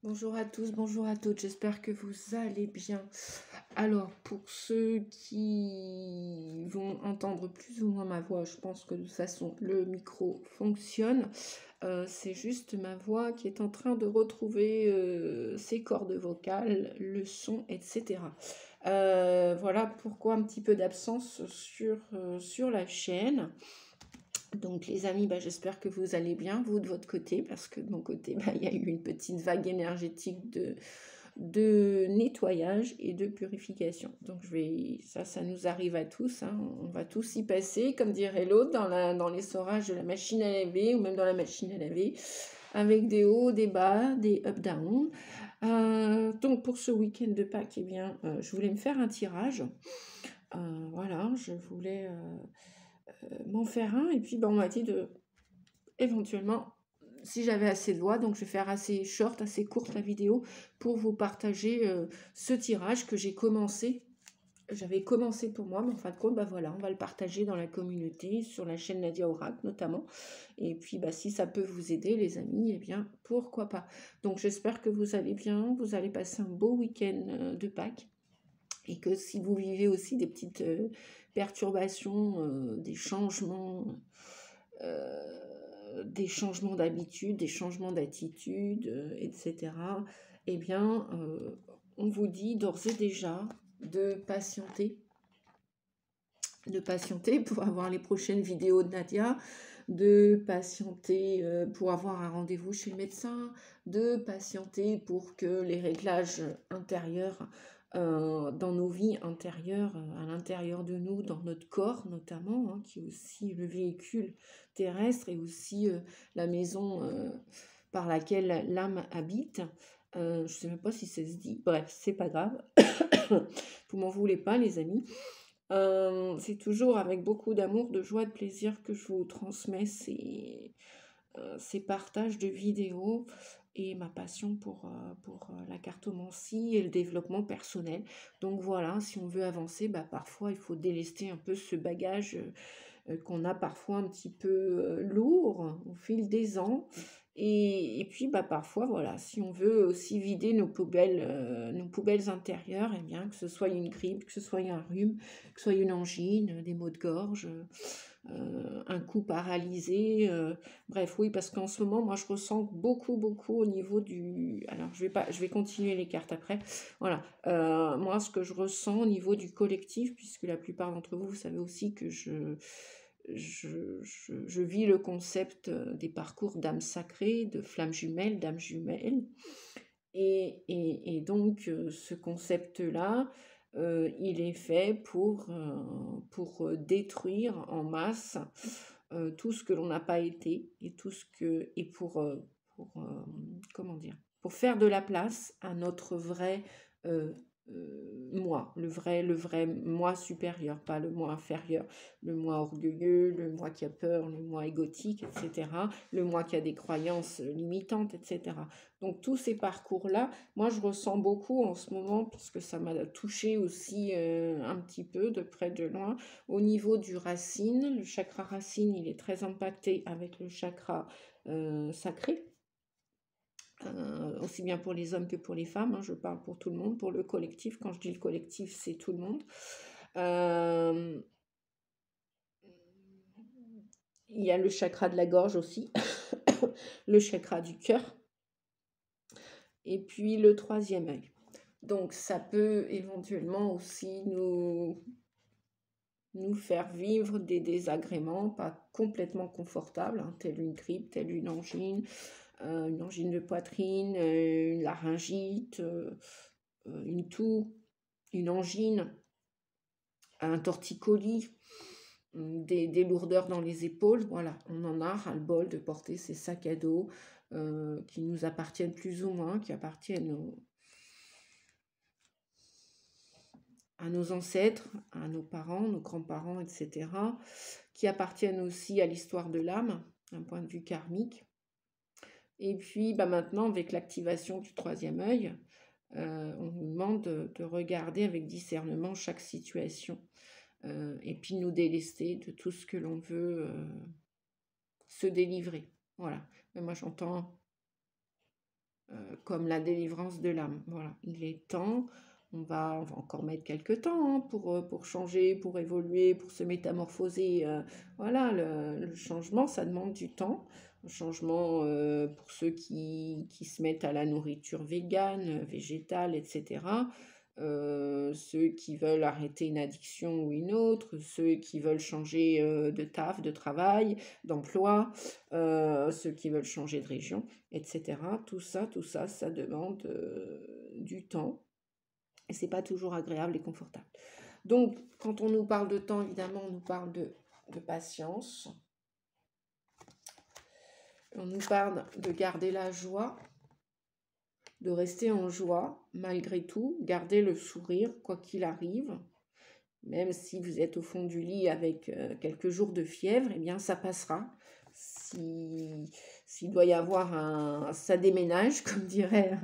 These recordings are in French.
Bonjour à tous, bonjour à toutes, j'espère que vous allez bien. Alors, pour ceux qui vont entendre plus ou moins ma voix, je pense que de toute façon le micro fonctionne. C'est juste ma voix qui est en train de retrouver ses cordes vocales, le son, etc. Voilà pourquoi un petit peu d'absence sur la chaîne. Donc les amis, j'espère que vous allez bien, vous de votre côté, parce que de mon côté, il y a eu une petite vague énergétique de nettoyage et de purification. Donc ça nous arrive à tous, hein. On va tous y passer, comme dirait l'autre, dans l'essorage de la machine à laver ou même dans la machine à laver, avec des hauts, des bas, des up-down. Donc pour ce week-end de Pâques, je voulais me faire un tirage. Voilà, je voulais m'en faire un, et puis on m'a dit de éventuellement, si j'avais assez de voix, donc je vais faire assez short, assez courte la vidéo pour vous partager ce tirage que j'ai commencé. J'avais commencé pour moi, mais en fin de compte, voilà, on va le partager dans la communauté, sur la chaîne Nadia Oracle notamment. Et puis, si ça peut vous aider, les amis, pourquoi pas. Donc, j'espère que vous allez bien, vous allez passer un beau week-end de Pâques. Et que si vous vivez aussi des petites perturbations, des changements d'habitude, des changements d'attitude, etc., on vous dit d'ores et déjà de patienter pour avoir les prochaines vidéos de Nadia, de patienter pour avoir un rendez-vous chez le médecin, de patienter pour que les réglages intérieurs dans nos vies intérieures, à l'intérieur de nous, dans notre corps notamment, hein, qui est aussi le véhicule terrestre et aussi la maison par laquelle l'âme habite. Je ne sais même pas si ça se dit. Bref, c'est pas grave. Vous m'en voulez pas, les amis. C'est toujours avec beaucoup d'amour, de joie, de plaisir que je vous transmets ces partages de vidéos et ma passion pour la cartomancie et le développement personnel. Donc voilà, si on veut avancer, parfois il faut délester un peu ce bagage qu'on a parfois un petit peu lourd au fil des ans. Et puis parfois, voilà, si on veut aussi vider nos poubelles intérieures, que ce soit une grippe, que ce soit un rhume, que ce soit une angine, des maux de gorge, un cou paralysé, bref, oui, parce qu'en ce moment, moi, je ressens beaucoup au niveau du... Alors, je vais continuer les cartes après. Voilà, moi, ce que je ressens au niveau du collectif, puisque la plupart d'entre vous, vous savez aussi que je vis le concept des parcours d'âmes sacrées, de flammes jumelles, d'âmes jumelles. Et donc, ce concept-là, il est fait pour détruire en masse tout ce que l'on n'a pas été et tout ce que... Et comment dire, pour faire de la place à notre vrai moi, le vrai moi supérieur, pas le moi inférieur, le moi orgueilleux, le moi qui a peur, le moi égotique, etc., le moi qui a des croyances limitantes, etc. Donc tous ces parcours-là, moi je ressens beaucoup en ce moment, parce que ça m'a touché aussi un petit peu de près de loin, au niveau du racine. Le chakra racine, il est très impacté avec le chakra sacré. Aussi bien pour les hommes que pour les femmes, hein, je parle pour tout le monde, pour le collectif. Quand je dis le collectif, c'est tout le monde. Il y a le chakra de la gorge aussi, le chakra du cœur, et puis le troisième œil. Donc ça peut éventuellement aussi nous faire vivre des désagréments pas complètement confortables, hein, telle une grippe, telle une angine de poitrine, une laryngite, une toux, une angine, un torticolis, des lourdeurs dans les épaules. Voilà, on en a ras-le-bol de porter ces sacs à dos qui nous appartiennent plus ou moins, qui appartiennent à nos ancêtres, à nos parents, nos grands-parents, etc., qui appartiennent aussi à l'histoire de l'âme, d'un point de vue karmique. Et puis maintenant, avec l'activation du troisième œil, on nous demande de regarder avec discernement chaque situation et puis nous délester de tout ce que l'on veut se délivrer. Voilà. Mais moi, j'entends comme la délivrance de l'âme. Voilà, il est temps. On va encore mettre quelques temps, hein, pour changer, pour évoluer, pour se métamorphoser. Voilà, le changement, ça demande du temps. Le changement, pour ceux qui se mettent à la nourriture végane, végétale, etc. Ceux qui veulent arrêter une addiction ou une autre, ceux qui veulent changer de taf, de travail, d'emploi, ceux qui veulent changer de région, etc. Tout ça, ça demande du temps. Et c'est pas toujours agréable et confortable. Donc, quand on nous parle de temps, évidemment, on nous parle de patience. On nous parle de garder la joie, de rester en joie malgré tout, garder le sourire quoi qu'il arrive. Même si vous êtes au fond du lit avec quelques jours de fièvre, eh bien ça passera. S'il doit y avoir ça déménage, comme dirait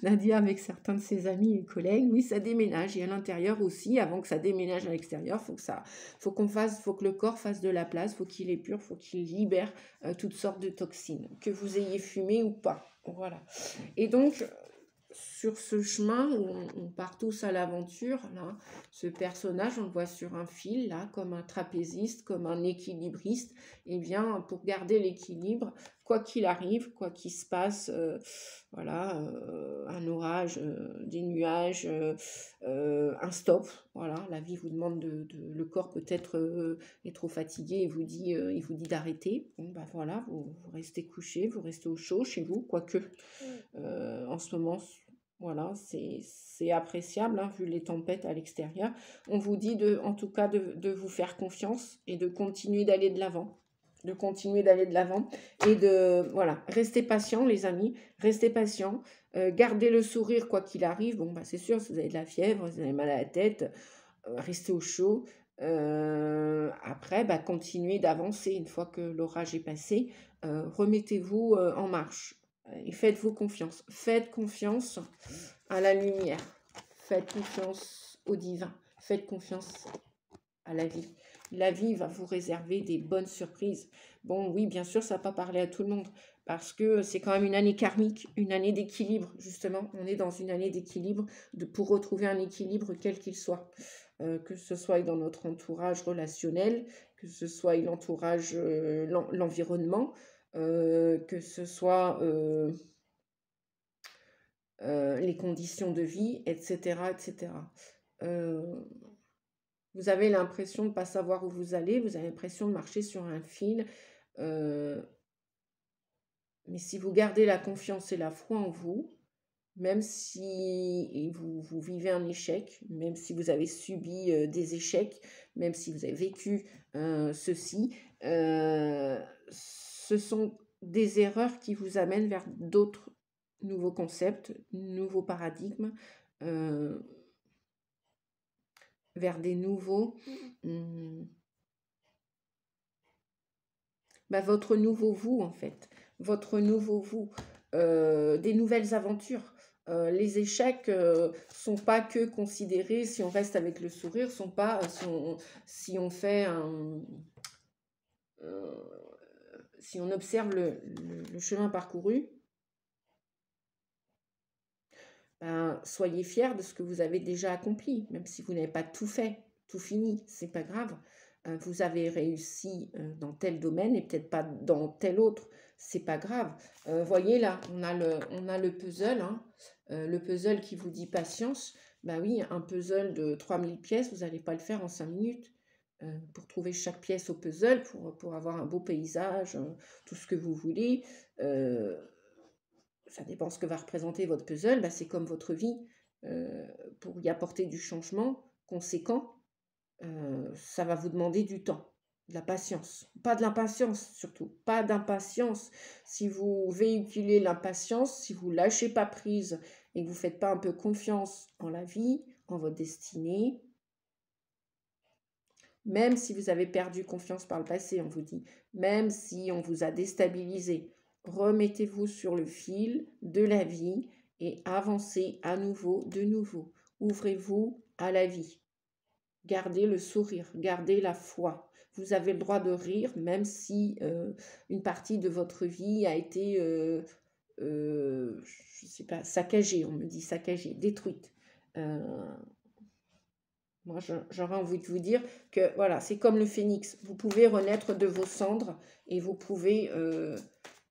Nadia avec certains de ses amis et collègues, oui, ça déménage. Et à l'intérieur aussi, avant que ça déménage à l'extérieur, faut que le corps fasse de la place, faut qu'il épure, faut qu'il libère toutes sortes de toxines, que vous ayez fumé ou pas. Voilà. Et donc, sur ce chemin où on part tous à l'aventure, là, ce personnage, on le voit sur un fil, là, comme un trapéziste, comme un équilibriste, et bien, pour garder l'équilibre, quoi qu'il arrive, quoi qu'il se passe, voilà, un orage, des nuages, un stop, voilà, la vie vous demande le corps peut-être est trop fatigué et il vous dit d'arrêter, bon, bah voilà, vous restez couché, vous restez au chaud chez vous, quoique en ce moment, voilà, c'est appréciable, hein, vu les tempêtes à l'extérieur. On vous dit en tout cas de vous faire confiance et de continuer d'aller de l'avant. Et voilà, restez patient les amis, restez patient, gardez le sourire quoi qu'il arrive. Bon, bah, c'est sûr, si vous avez de la fièvre, vous avez mal à la tête, restez au chaud. Après, bah, continuez d'avancer une fois que l'orage est passé. Remettez-vous en marche et faites-vous confiance. Faites confiance à la lumière. Faites confiance au divin. Faites confiance à la vie. La vie va vous réserver des bonnes surprises. Bon, oui, bien sûr, ça ne va pas parler à tout le monde parce que c'est quand même une année karmique, une année d'équilibre, justement. On est dans une année d'équilibre pour retrouver un équilibre quel qu'il soit. Que ce soit dans notre entourage relationnel, que ce soit l'entourage, l'environnement, que ce soit les conditions de vie, etc. etc. Vous avez l'impression de ne pas savoir où vous allez, vous avez l'impression de marcher sur un fil, mais si vous gardez la confiance et la foi en vous, même si vous vivez un échec, même si vous avez subi des échecs, même si vous avez vécu ceci, ce sont des erreurs qui vous amènent vers d'autres nouveaux concepts, nouveaux paradigmes, vers des nouveaux... votre nouveau vous, en fait. Votre nouveau vous. Des nouvelles aventures. Les échecs sont pas que considérés, si on reste avec le sourire, sont pas si on fait si on observe le chemin parcouru, soyez fiers de ce que vous avez déjà accompli, même si vous n'avez pas tout fait, tout fini, c'est pas grave. Vous avez réussi dans tel domaine et peut-être pas dans tel autre, c'est pas grave. Voyez là, on a le puzzle, hein, le puzzle qui vous dit patience. Ben oui, un puzzle de 3000 pièces, vous n'allez pas le faire en 5 minutes. Pour trouver chaque pièce au puzzle, pour avoir un beau paysage, tout ce que vous voulez. Ça dépend ce que va représenter votre puzzle, c'est comme votre vie. Pour y apporter du changement conséquent, ça va vous demander du temps, de la patience. Pas de l'impatience surtout, pas d'impatience. Si vous véhiculez l'impatience, si vous lâchez pas prise et que vous faites pas un peu confiance en la vie, en votre destinée, même si vous avez perdu confiance par le passé, on vous dit, même si on vous a déstabilisé, remettez-vous sur le fil de la vie et avancez à nouveau, de nouveau. Ouvrez-vous à la vie. Gardez le sourire, gardez la foi. Vous avez le droit de rire, même si une partie de votre vie a été, je ne sais pas, saccagée, on me dit saccagée, détruite. Moi, j'aurais envie de vous dire que, voilà, c'est comme le phénix. Vous pouvez renaître de vos cendres et vous pouvez...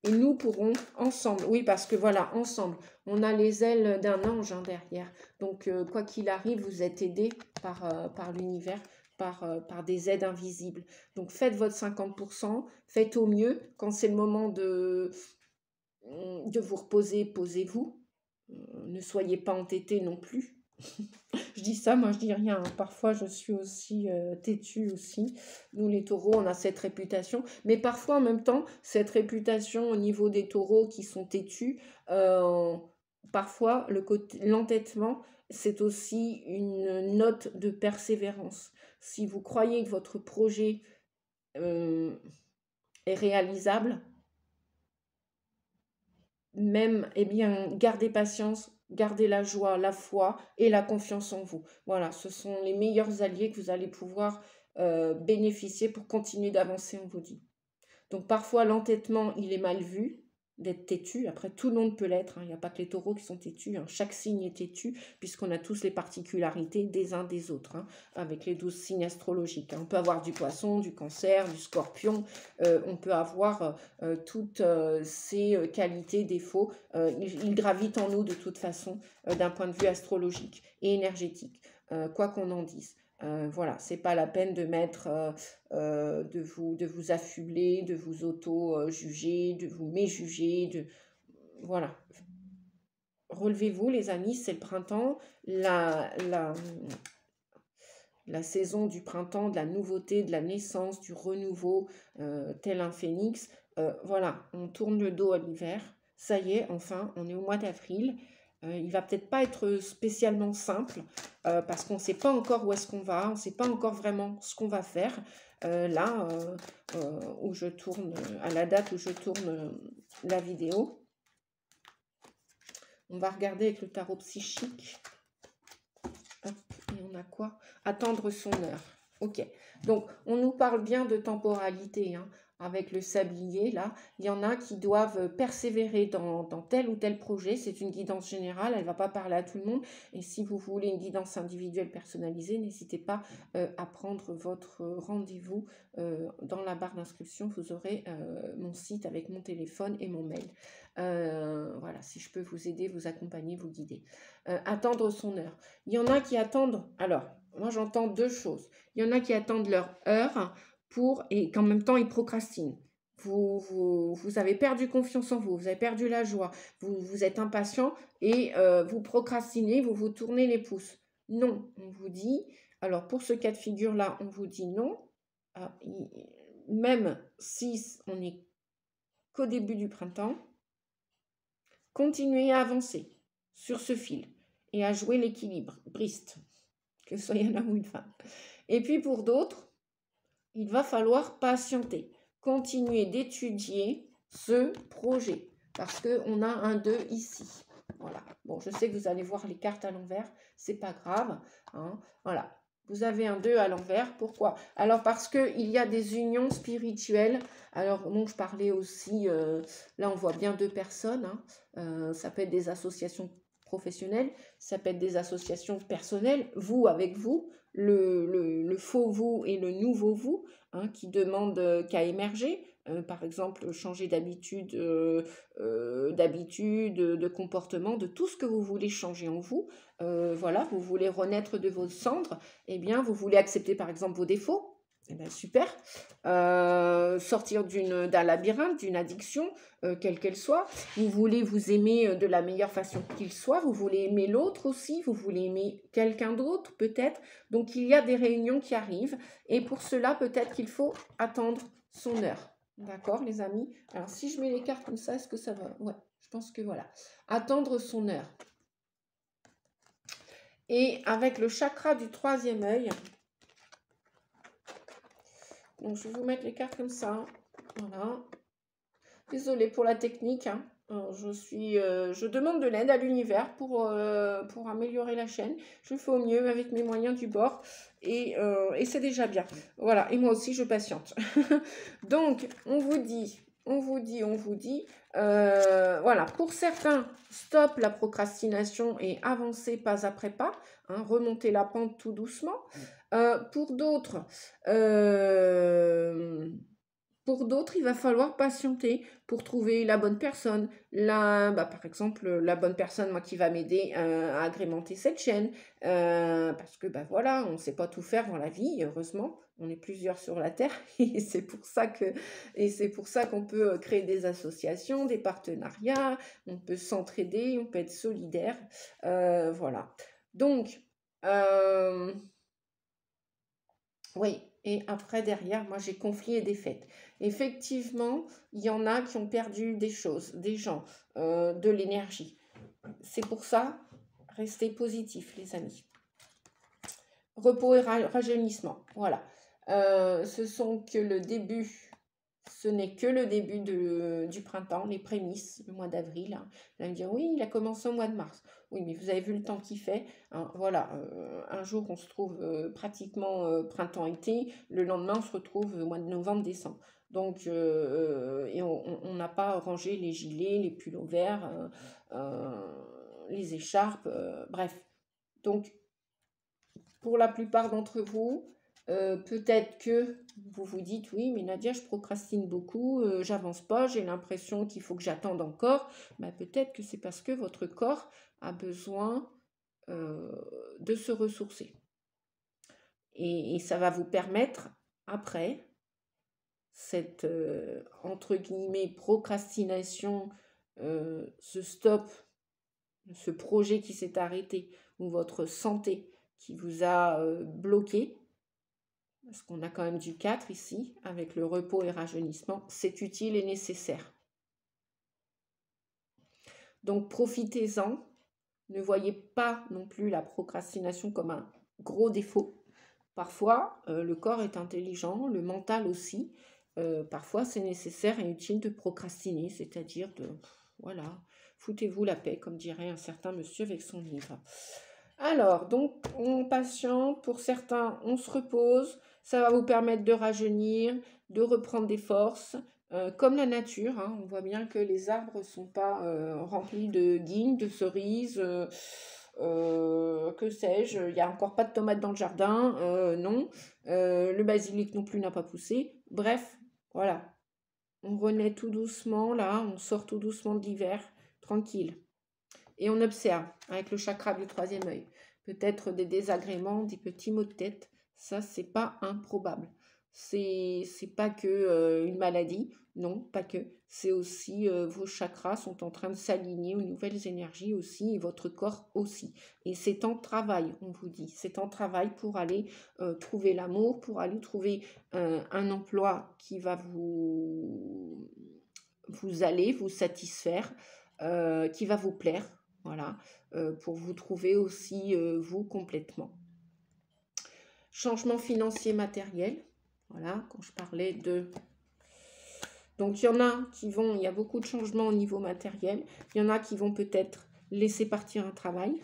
et nous pourrons ensemble, oui, parce que voilà, ensemble, on a les ailes d'un ange derrière. Donc, quoi qu'il arrive, vous êtes aidés par l'univers, par des aides invisibles. Donc, faites votre 50%, faites au mieux. Quand c'est le moment de vous reposer, posez-vous. Ne soyez pas entêtés non plus. Je dis ça, moi je dis rien, hein. Parfois je suis aussi têtue aussi. Nous les taureaux, on a cette réputation. Mais parfois en même temps, cette réputation au niveau des taureaux qui sont têtus, parfois l'entêtement, c'est aussi une note de persévérance. Si vous croyez que votre projet est réalisable, même, eh bien, gardez patience, gardez la joie, la foi et la confiance en vous. Voilà, ce sont les meilleurs alliés que vous allez pouvoir bénéficier pour continuer d'avancer, on vous dit. Donc parfois, l'entêtement, il est mal vu d'être têtu. Après, tout le monde peut l'être, hein. Il n'y a pas que les taureaux qui sont têtus, hein. Chaque signe est têtu, puisqu'on a tous les particularités des uns des autres, hein, avec les 12 signes astrologiques, hein. On peut avoir du poisson, du cancer, du scorpion. On peut avoir toutes ces qualités, défauts. Ils gravitent en nous de toute façon, d'un point de vue astrologique et énergétique, quoi qu'on en dise. Voilà, c'est pas la peine de mettre, de vous affubler, de vous auto-juger, de vous méjuger, voilà. Relevez-vous les amis, c'est le printemps, la saison du printemps, de la nouveauté, de la naissance, du renouveau, tel un phénix. Voilà, on tourne le dos à l'hiver. Ça y est, enfin, on est au mois d'avril. Il va peut-être pas être spécialement simple parce qu'on ne sait pas encore où est-ce qu'on va, on ne sait pas encore vraiment ce qu'on va faire. Là, où je tourne, à la date où je tourne la vidéo, on va regarder avec le tarot psychique. Hop, et on a quoi? Attendre son heure. Ok, donc on nous parle bien de temporalité, hein. Avec le sablier, là, il y en a qui doivent persévérer dans tel ou tel projet. C'est une guidance générale, elle ne va pas parler à tout le monde. Et si vous voulez une guidance individuelle personnalisée, n'hésitez pas à prendre votre rendez-vous. Dans la barre d'inscription, vous aurez mon site avec mon téléphone et mon mail. Voilà, si je peux vous aider, vous accompagner, vous guider. Attendre son heure. Il y en a qui attendent, alors, moi j'entends deux choses. Il y en a qui attendent leur heure et qu'en même temps ils procrastinent. Vous avez perdu confiance en vous, vous avez perdu la joie, vous êtes impatient et vous procrastinez, vous vous tournez les pouces. Non, on vous dit, alors pour ce cas de figure-là, on vous dit non. Même si on n'est qu'au début du printemps, continuez à avancer sur ce fil et à jouer l'équilibre, briste, que ce soit un homme ou une femme. Et puis pour d'autres, il va falloir patienter, continuer d'étudier ce projet, parce qu'on a un 2 ici. Voilà. Bon, je sais que vous allez voir les cartes à l'envers, c'est pas grave, hein. Voilà. Vous avez un 2 à l'envers, pourquoi? Alors parce qu'il y a des unions spirituelles. Alors donc je parlais aussi, là on voit bien deux personnes, hein. Ça peut être des associations professionnelles, ça peut être des associations personnelles, vous avec vous, le faux vous et le nouveau vous, hein, qui demandent qu'à émerger. Par exemple, changer d'habitude, de comportement, de tout ce que vous voulez changer en vous. Voilà, vous voulez renaître de vos cendres, eh bien, vous voulez accepter par exemple vos défauts. Eh bien, super. Sortir d'un labyrinthe, d'une addiction, quelle qu'elle soit. Vous voulez vous aimer de la meilleure façon qu'il soit. Vous voulez aimer l'autre aussi. Vous voulez aimer quelqu'un d'autre peut-être. Donc, il y a des réunions qui arrivent. Et pour cela, peut-être qu'il faut attendre son heure. D'accord, les amis? Alors, si je mets les cartes comme ça, est-ce que ça va? Ouais, je pense que voilà. Attendre son heure. Et avec le chakra du troisième œil... Donc, je vais vous mettre les cartes comme ça. Voilà. Désolée pour la technique, hein. Je demande de l'aide à l'univers pour améliorer la chaîne. Je fais au mieux avec mes moyens du bord. Et c'est déjà bien. Voilà. Et moi aussi, je patiente. Donc, on vous dit, on vous dit, voilà, pour certains, stop la procrastination et avancez pas après pas, hein, remontez la pente tout doucement. Pour d'autres, il va falloir patienter pour trouver la bonne personne. Par exemple, la bonne personne, moi, qui va m'aider à agrémenter cette chaîne. Parce que, voilà, on ne sait pas tout faire dans la vie, heureusement. On est plusieurs sur la Terre et c'est pour ça qu'on peut créer des associations, des partenariats, on peut s'entraider, on peut être solidaire. Voilà. Donc, oui, et après, derrière, moi, j'ai conflit et défaite. Effectivement, il y en a qui ont perdu des choses, des gens, de l'énergie. C'est pour ça, restez positifs, les amis. Repos et rajeunissement, voilà. Ce n'est que le début du printemps, les prémices, le mois d'avril. Hein. Vous allez me dire, oui, il a commencé au mois de mars. Oui, mais vous avez vu le temps qu'il fait. Hein, voilà, un jour, on se trouve pratiquement printemps-été. Le lendemain, on se retrouve au mois de novembre-décembre. Donc, et on n'a pas rangé les gilets, les pulls verts, les écharpes, bref. Donc, pour la plupart d'entre vous, peut-être que vous vous dites, oui, mais Nadia, je procrastine beaucoup, j'avance pas, j'ai l'impression qu'il faut que j'attende encore. Peut-être que c'est parce que votre corps a besoin de se ressourcer. Et ça va vous permettre, après, cette, entre guillemets, procrastination, ce stop, ce projet qui s'est arrêté, ou votre santé qui vous a bloqué, parce qu'on a quand même du 4 ici, avec le repos et rajeunissement, c'est utile et nécessaire. Donc profitez-en, ne voyez pas non plus la procrastination comme un gros défaut. Parfois, le corps est intelligent, le mental aussi. Parfois, c'est nécessaire et utile de procrastiner, c'est-à-dire voilà, foutez-vous la paix, comme dirait un certain monsieur avec son livre. Alors, donc, on patiente. Pour certains, on se repose. Ça va vous permettre de rajeunir, de reprendre des forces. Comme la nature, hein, on voit bien que les arbres ne sont pas remplis de guignes, de cerises, que sais-je. Il n'y a encore pas de tomates dans le jardin, non. Le basilic non plus n'a pas poussé. Bref, voilà. On renaît tout doucement, là. On sort tout doucement de l'hiver, tranquille. Et on observe avec le chakra du troisième œil. Peut-être des désagréments, des petits maux de tête. Ça, c'est pas improbable. C'est pas que une maladie. Non, pas que. C'est aussi vos chakras sont en train de s'aligner aux nouvelles énergies aussi et votre corps aussi. Et c'est en travail, on vous dit. C'est en travail pour aller trouver l'amour, pour aller trouver un emploi qui va vous aller, vous satisfaire, qui va vous plaire. Voilà, pour vous trouver aussi, vous, complètement. Changement financier matériel. Voilà, quand je parlais de... Donc, il y a beaucoup de changements au niveau matériel. Il y en a qui vont peut-être laisser partir un travail,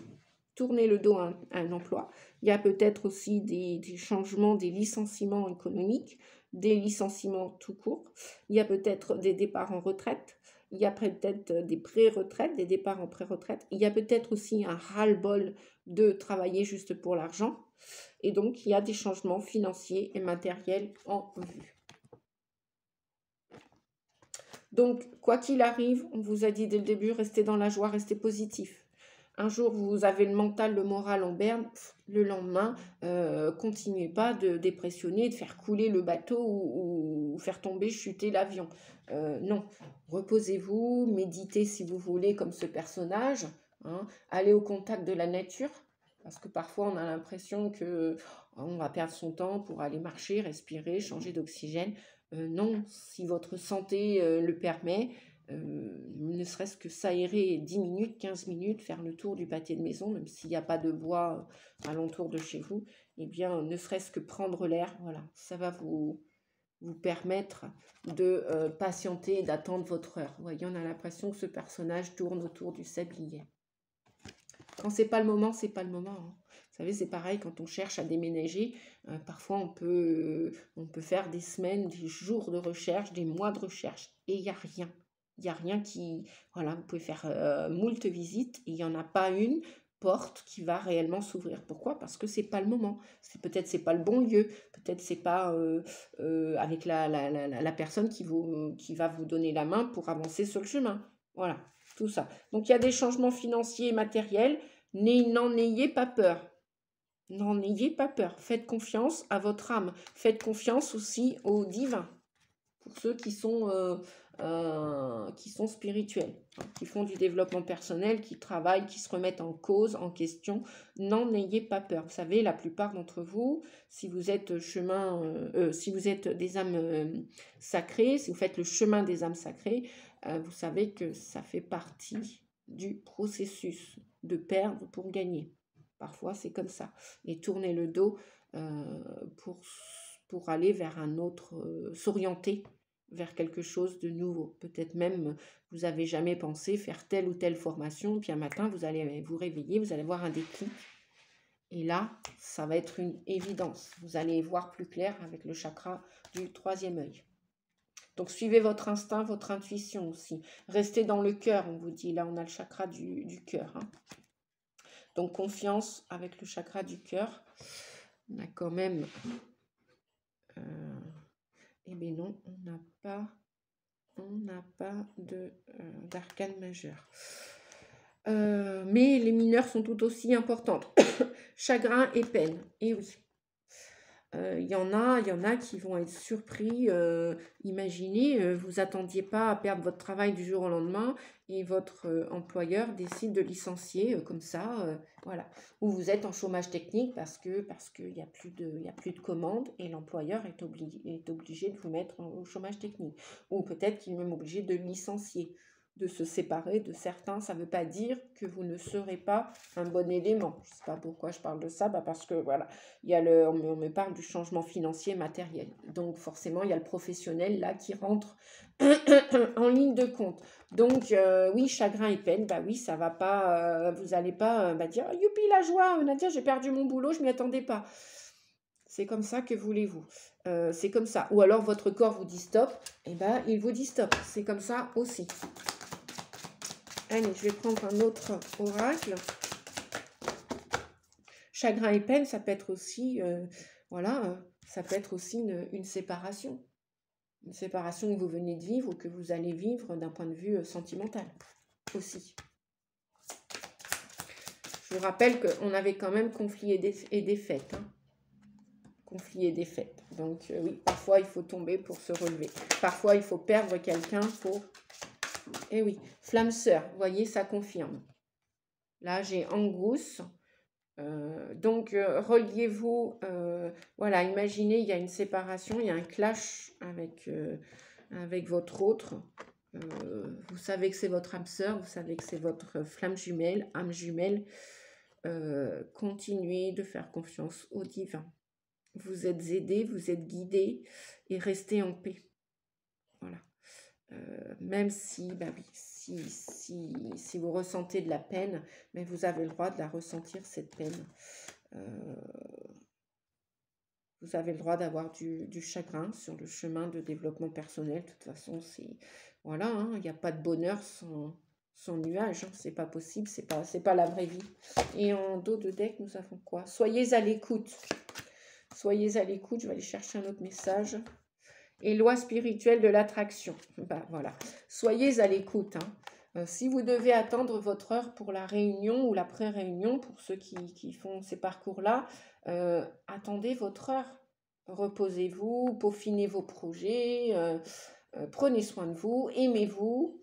tourner le dos à un emploi. Il y a peut-être aussi des changements, des licenciements économiques, des licenciements tout court. Il y a peut-être des départs en retraite. Il y a peut-être des pré-retraites, des départs en pré-retraite. Il y a peut-être aussi un ras-le-bol de travailler juste pour l'argent. Et donc, il y a des changements financiers et matériels en vue. Donc, quoi qu'il arrive, on vous a dit dès le début, restez dans la joie, restez positif. Un jour, vous avez le mental, le moral en berne, le lendemain, continuez pas de dépressionner, de faire couler le bateau ou faire tomber, chuter l'avion. Non, reposez-vous, méditez si vous voulez comme ce personnage, hein, allez au contact de la nature, parce que parfois on a l'impression que on va perdre son temps pour aller marcher, respirer, changer d'oxygène. Non, si votre santé le permet, ne serait-ce que s'aérer 10 minutes, 15 minutes, faire le tour du pâté de maison, même s'il n'y a pas de bois alentour de chez vous, eh bien, ne serait-ce que prendre l'air, voilà, ça va vous permettre de patienter et d'attendre votre heure. Vous voyez, on a l'impression que ce personnage tourne autour du sablier. Quand c'est pas le moment, c'est pas le moment, hein. Vous savez, c'est pareil quand on cherche à déménager. Parfois, on peut faire des semaines, des jours de recherche, des mois de recherche. Et il n'y a rien. Il n'y a rien qui... Voilà, vous pouvez faire moult visites et il n'y en a pas une porte qui va réellement s'ouvrir. Pourquoi? Parce que c'est pas le moment. Peut-être c'est pas le bon lieu. Peut-être c'est pas avec la personne qui va vous donner la main pour avancer sur le chemin. Voilà, tout ça. Donc, il y a des changements financiers et matériels. N'en ayez pas peur. N'en ayez pas peur. Faites confiance à votre âme. Faites confiance aussi au divin. Pour ceux qui sont spirituels, hein, qui font du développement personnel, qui travaillent, qui se remettent en cause, en question. N'en ayez pas peur. Vous savez, la plupart d'entre vous, si vous êtes si vous êtes des âmes sacrées, si vous faites le chemin des âmes sacrées, vous savez que ça fait partie du processus de perdre pour gagner. Parfois, c'est comme ça. Et tourner le dos pour aller vers un autre, s'orienter vers quelque chose de nouveau. Peut-être même, vous n'avez jamais pensé faire telle ou telle formation, puis un matin, vous allez vous réveiller, vous allez voir un déclic. Et là, ça va être une évidence. Vous allez voir plus clair avec le chakra du 3e œil. Donc, suivez votre instinct, votre intuition aussi. Restez dans le cœur, on vous dit. Là, on a le chakra du cœur, hein. Donc, confiance avec le chakra du cœur. On a quand même... eh bien non, on n'a pas d'arcane majeur. Mais les mineurs sont tout aussi importantes. Chagrin et peine. Et oui. Il y en a qui vont être surpris. Imaginez, vous attendiez pas à perdre votre travail du jour au lendemain et votre employeur décide de licencier comme ça, voilà. Ou vous êtes en chômage technique parce qu'il y a plus de commandes et l'employeur est obligé de vous mettre au chômage technique. Ou peut-être qu'il est même obligé de licencier, de se séparer de certains. Ça ne veut pas dire que vous ne serez pas un bon élément. Je ne sais pas pourquoi je parle de ça, parce que voilà, on me parle du changement financier matériel. Donc forcément, il y a le professionnel là qui rentre en ligne de compte. Donc oui, chagrin et peine, bah oui, ça va pas, vous n'allez pas dire « Youpi, la joie, Nadia, j'ai perdu mon boulot, je m'y attendais pas ». C'est comme ça, que voulez-vous? C'est comme ça. Ou alors votre corps vous dit stop, et ben il vous dit stop. C'est comme ça aussi. Allez, je vais prendre un autre oracle. Chagrin et peine, ça peut être aussi, ça peut être aussi une séparation. Une séparation que vous venez de vivre ou que vous allez vivre d'un point de vue sentimental aussi. Je vous rappelle qu'on avait quand même conflit et défaite. Hein. Conflit et défaite. Donc oui, parfois il faut tomber pour se relever. Parfois il faut perdre quelqu'un pour... Eh oui, flamme sœur, vous voyez, ça confirme. Là, j'ai Angus. Donc, reliez-vous, voilà, imaginez, il y a une séparation, il y a un clash avec votre autre. Vous savez que c'est votre âme sœur, vous savez que c'est votre flamme jumelle, âme jumelle. Continuez de faire confiance au divin. Vous êtes aidés, vous êtes guidés et restez en paix. Voilà. Même si, bah oui, si vous ressentez de la peine, mais vous avez le droit de la ressentir, cette peine. Vous avez le droit d'avoir du chagrin sur le chemin de développement personnel. De toute façon, c'est... Voilà, hein, il n'y a pas de bonheur sans nuage. Hein, c'est pas possible, c'est pas la vraie vie. Et en dos de deck, nous avons quoi? Soyez à l'écoute. Soyez à l'écoute. Je vais aller chercher un autre message. Et loi spirituelle de l'attraction. Bah, voilà. Soyez à l'écoute. Hein. Si vous devez attendre votre heure pour la réunion ou la pré-réunion, pour ceux qui font ces parcours-là, attendez votre heure. Reposez-vous, peaufinez vos projets, prenez soin de vous, aimez-vous.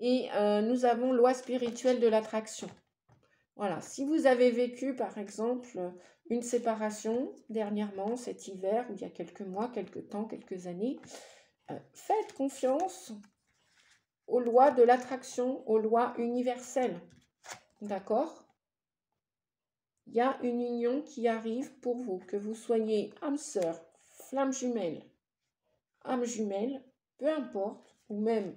Et nous avons loi spirituelle de l'attraction. Voilà. Si vous avez vécu, par exemple, une séparation dernièrement, cet hiver, ou il y a quelques mois, quelques temps, quelques années, faites confiance aux lois de l'attraction, aux lois universelles. D'accord? Il y a une union qui arrive pour vous, que vous soyez âme sœur, flamme jumelle, âme jumelle, peu importe, ou même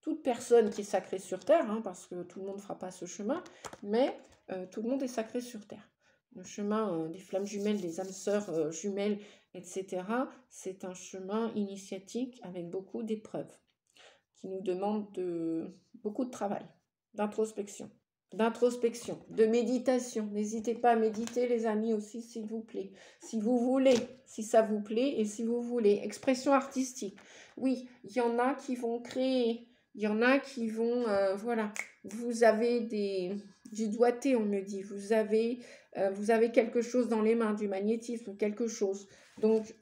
toute personne qui est sacrée sur Terre, hein, parce que tout le monde ne fera pas ce chemin, mais tout le monde est sacré sur Terre. Le chemin des flammes jumelles, des âmes sœurs jumelles, etc., c'est un chemin initiatique avec beaucoup d'épreuves qui nous demandent beaucoup de travail, d'introspection, de méditation. N'hésitez pas à méditer, les amis, aussi, s'il vous plaît. Si vous voulez, si ça vous plaît et si vous voulez. Expression artistique. Oui, il y en a qui vont créer, il y en a qui vont, voilà. Vous avez du doigté, on me dit. Vous avez quelque chose dans les mains, du magnétisme, quelque chose. Donc,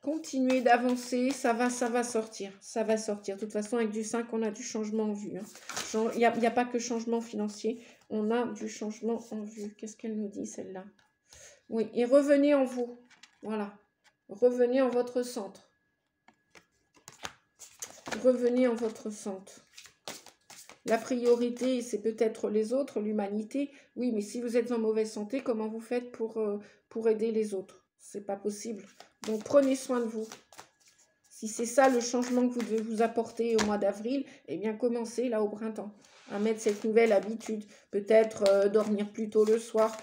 continuez d'avancer, ça va sortir, ça va sortir. De toute façon, avec du 5, on a du changement en vue. Hein. Il n'y a pas que changement financier, on a du changement en vue. Qu'est-ce qu'elle nous dit, celle-là? Oui, et revenez en vous. Voilà. Revenez en votre centre. Revenez en votre centre. La priorité, c'est peut-être les autres, l'humanité. Oui, mais si vous êtes en mauvaise santé, comment vous faites pour aider les autres? C'est pas possible. Donc, prenez soin de vous. Si c'est ça le changement que vous devez vous apporter au mois d'avril, eh bien, commencez là au printemps à mettre cette nouvelle habitude. Peut-être dormir plus tôt le soir,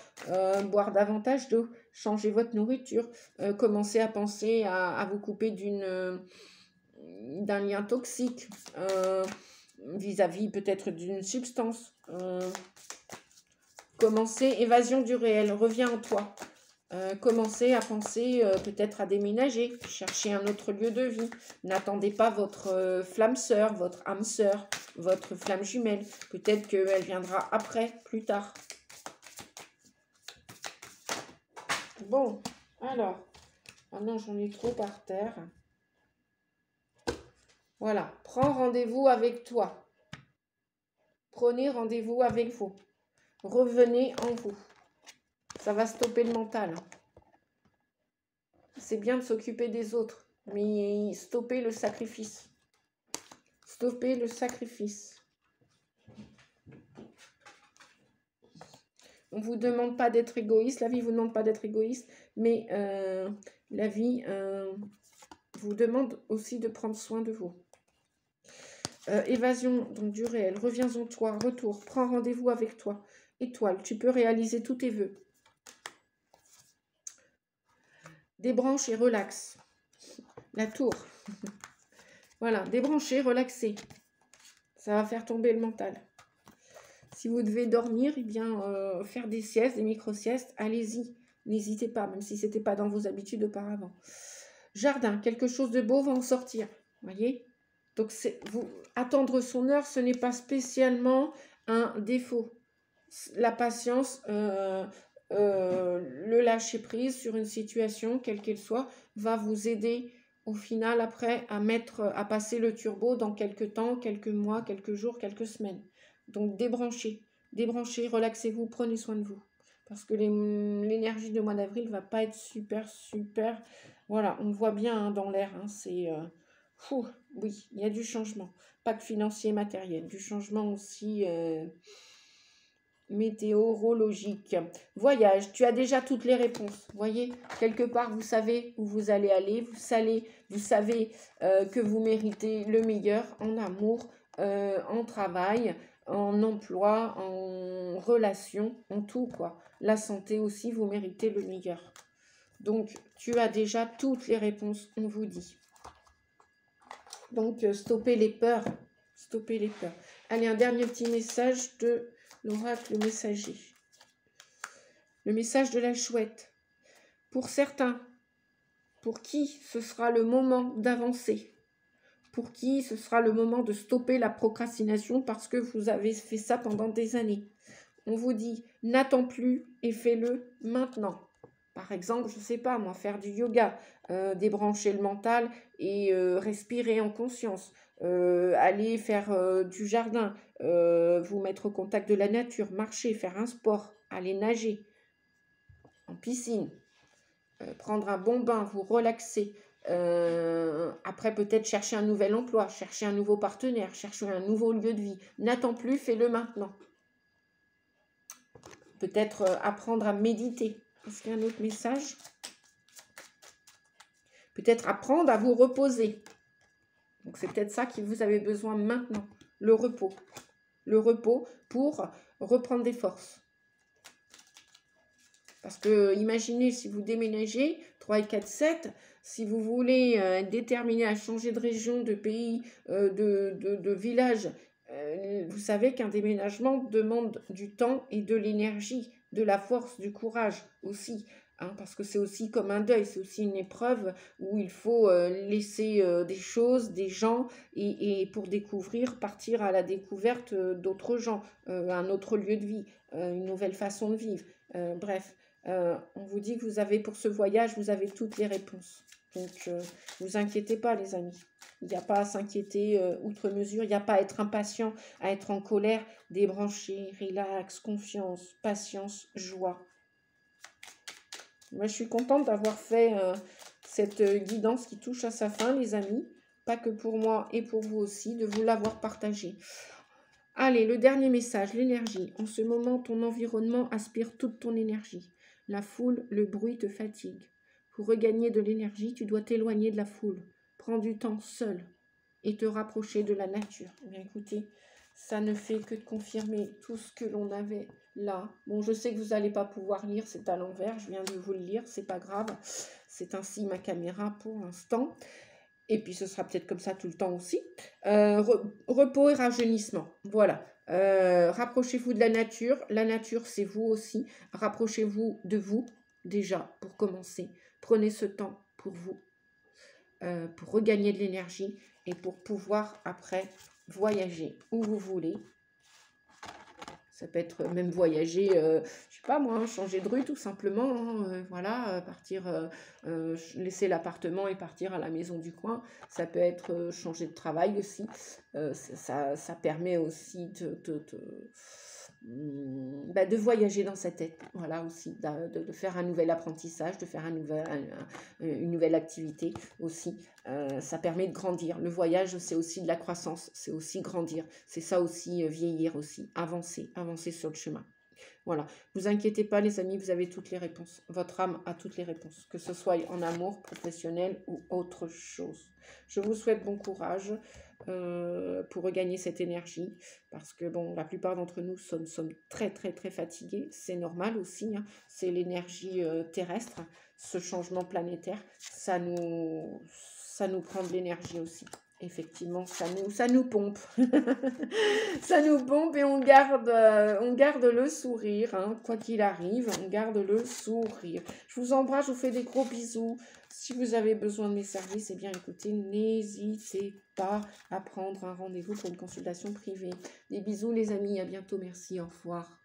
boire davantage d'eau, changer votre nourriture, commencer à penser à vous couper d'un lien toxique, vis-à-vis peut-être d'une substance. Commencez, évasion du réel, reviens en toi. Commencez à penser peut-être à déménager, chercher un autre lieu de vie. N'attendez pas votre flamme sœur, votre âme sœur, votre flamme jumelle. Peut-être qu'elle viendra après, plus tard. Bon, alors, maintenant j'en ai trop par terre. Voilà, prends rendez-vous avec toi. Prenez rendez-vous avec vous. Revenez en vous. Ça va stopper le mental. C'est bien de s'occuper des autres, mais stopper le sacrifice. Stopper le sacrifice. On ne vous demande pas d'être égoïste, la vie ne vous demande pas d'être égoïste, mais la vie vous demande aussi de prendre soin de vous. Évasion donc du réel, reviens en toi, retour, prends rendez-vous avec toi. Étoile, tu peux réaliser tous tes vœux. Débranche et relaxe. La tour. Voilà, débrancher, relaxer. Ça va faire tomber le mental. Si vous devez dormir, eh bien, faire des siestes, des micro-siestes, allez-y. N'hésitez pas, même si ce n'était pas dans vos habitudes auparavant. Jardin, quelque chose de beau va en sortir. Voyez? Donc, attendre son heure, ce n'est pas spécialement un défaut. La patience, le lâcher-prise sur une situation, quelle qu'elle soit, va vous aider au final après à passer le turbo dans quelques temps, quelques mois, quelques jours, quelques semaines. Donc débranchez, relaxez-vous, prenez soin de vous. Parce que l'énergie du mois d'avril ne va pas être super. Voilà, on voit bien hein, dans l'air, hein, c'est... oui, il y a du changement. Pas que financier, matériel, du changement aussi... météorologique. Voyage, tu as déjà toutes les réponses. Voyez, quelque part, vous savez où vous allez aller. Vous savez que vous méritez le meilleur en amour, en travail, en emploi, en relation, en tout, quoi. La santé aussi, vous méritez le meilleur. Donc, tu as déjà toutes les réponses, on vous dit. Donc, stoppez les peurs. Stoppez les peurs. Allez, un dernier petit message de l'oracle messager. Le message de la chouette. Pour certains, pour qui ce sera le moment d'avancer, pour qui ce sera le moment de stopper la procrastination parce que vous avez fait ça pendant des années. On vous dit, n'attends plus et fais-le maintenant. Par exemple, je ne sais pas moi, faire du yoga, débrancher le mental et respirer en conscience. Aller faire du jardin, vous mettre au contact de la nature, marcher, faire un sport, aller nager en piscine, prendre un bon bain, vous relaxer. Après peut-être chercher un nouvel emploi, chercher un nouveau partenaire, chercher un nouveau lieu de vie. N'attends plus, fais-le maintenant. Peut-être apprendre à méditer. Est-ce qu'il y a un autre message? Peut-être apprendre à vous reposer. Donc, c'est peut-être ça que vous avez besoin maintenant, le repos. Le repos pour reprendre des forces. Parce que, imaginez, si vous déménagez, 3 et 4, 7, si vous voulez être déterminé à changer de région, de pays, de village, vous savez qu'un déménagement demande du temps et de l'énergie, de la force, du courage aussi. Hein, parce que c'est aussi comme un deuil, c'est aussi une épreuve où il faut laisser des choses, des gens, et pour découvrir, partir à la découverte d'autres gens, un autre lieu de vie, une nouvelle façon de vivre. Bref. On vous dit que vous avez, pour ce voyage, vous avez toutes les réponses. Donc, vous inquiétez pas, les amis. Il n'y a pas à s'inquiéter outre mesure. Il n'y a pas à être impatient, à être en colère. Débrancher, relax, confiance, patience, joie. Moi, je suis contente d'avoir fait cette guidance qui touche à sa fin, les amis. Pas que pour moi et pour vous aussi, de vous l'avoir partagé. Allez, le dernier message, l'énergie. En ce moment, ton environnement aspire toute ton énergie. La foule, le bruit te fatigue. Pour regagner de l'énergie, tu dois t'éloigner de la foule. Prends du temps seul et te rapprocher de la nature. Eh bien, écoutez, ça ne fait que de confirmer tout ce que l'on avait là. Bon, je sais que vous n'allez pas pouvoir lire, c'est à l'envers. Je viens de vous le lire, c'est pas grave. C'est ainsi ma caméra pour l'instant. Et puis, ce sera peut-être comme ça tout le temps aussi. Repos et rajeunissement. Voilà. Rapprochez-vous de la nature. La nature, c'est vous aussi. Rapprochez-vous de vous, déjà, pour commencer. Prenez ce temps pour vous, pour regagner de l'énergie et pour pouvoir, après, voyager où vous voulez. Ça peut être même voyager, je sais pas moi, changer de rue tout simplement, hein, voilà, partir, laisser l'appartement et partir à la maison du coin. Ça peut être changer de travail aussi. Ça permet aussi de voyager dans sa tête, voilà aussi, de faire un nouvel apprentissage, de faire une nouvelle activité aussi. Ça permet de grandir. Le voyage, c'est aussi de la croissance, c'est aussi grandir, c'est ça aussi, vieillir aussi, avancer sur le chemin. Voilà, vous inquiétez pas les amis, vous avez toutes les réponses. Votre âme a toutes les réponses, que ce soit en amour, professionnel ou autre chose. Je vous souhaite bon courage pour regagner cette énergie, parce que bon, la plupart d'entre nous sommes très très très fatigués, c'est normal aussi, hein. C'est l'énergie terrestre, ce changement planétaire, ça nous prend de l'énergie aussi. Effectivement, ça nous pompe. Ça nous pompe et on garde le sourire, hein, quoi qu'il arrive, on garde le sourire. Je vous embrasse, je vous fais des gros bisous. Si vous avez besoin de mes services, eh bien écoutez, n'hésitez pas à prendre un rendez-vous pour une consultation privée. Des bisous les amis, à bientôt, merci, au revoir.